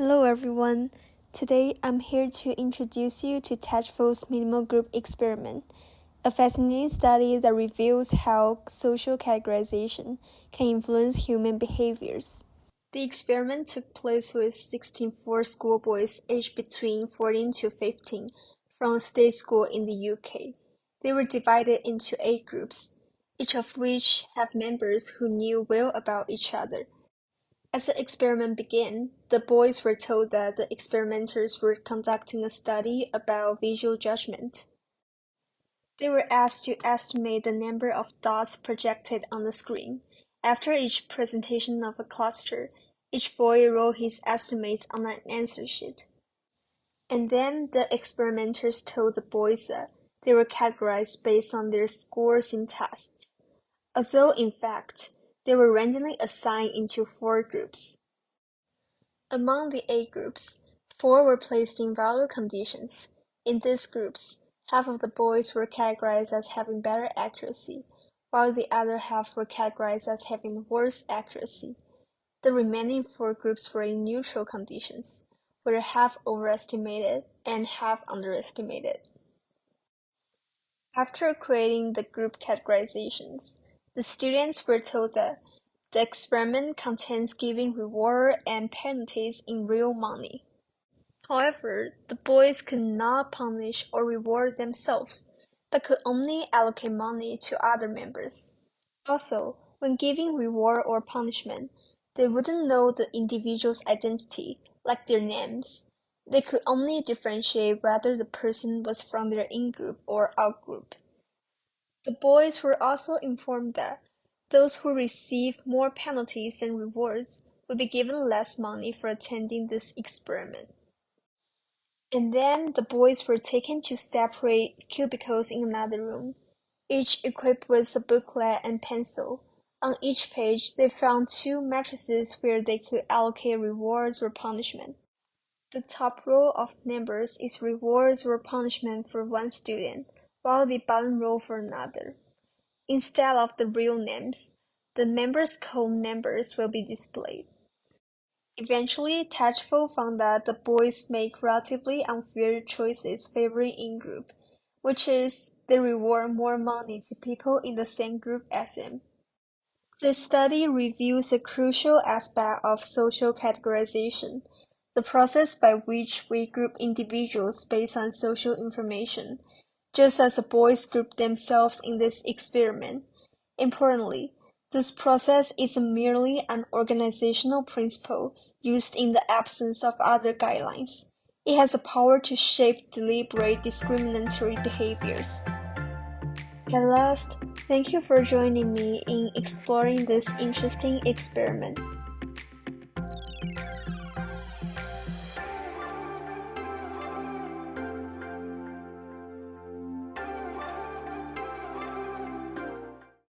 Hello everyone. Today I'm here to introduce you to Tajfel's minimal group experiment, a fascinating study that reveals how social categorization can influence human behaviors. The experiment took place with 16 schoolboys aged between 14 to 15 from a state school in the UK. They were divided into 8 groups, each of which had members who knew well about each other. As the experiment began, the boys were told that the experimenters were conducting a study about visual judgment. They were asked to estimate the number of dots projected on the screen. After each presentation of a cluster, each boy wrote his estimates on an answer sheet. And then the experimenters told the boys that they were categorized based on their scores in tests, although in fact, they were randomly assigned into 4 groups. Among the 8 groups, 4 were placed in value conditions. In these groups, half of the boys were categorized as having better accuracy, while the other half were categorized as having worse accuracy. The remaining 4 groups were in neutral conditions, where half overestimated and half underestimated. After creating the group categorizations, the students were told that the experiment contains giving reward and penalties in real money. However, the boys could not punish or reward themselves, but could only allocate money to other members. Also, when giving reward or punishment, they wouldn't know the individual's identity, like their names. They could only differentiate whether the person was from their in-group or out-group. The boys were also informed that those who received more penalties than rewards would be given less money for attending this experiment. And then the boys were taken to separate cubicles in another room, each equipped with a booklet and pencil. On each page, they found 2 matrices where they could allocate rewards or punishment. The top row of numbers is rewards or punishment for one student, while the bottom row for another. Instead of the real names, the members' code numbers will be displayed. Eventually, Tajfel found that the boys make relatively unfair choices favoring in-group, which is they reward more money to people in the same group as them. This study reveals a crucial aspect of social categorization, the process by which we group individuals based on social information, just as the boys grouped themselves in this experiment. Importantly, this process isn't merely an organizational principle used in the absence of other guidelines. It has the power to shape deliberate discriminatory behaviors. At last, thank you for joining me in exploring this interesting experiment.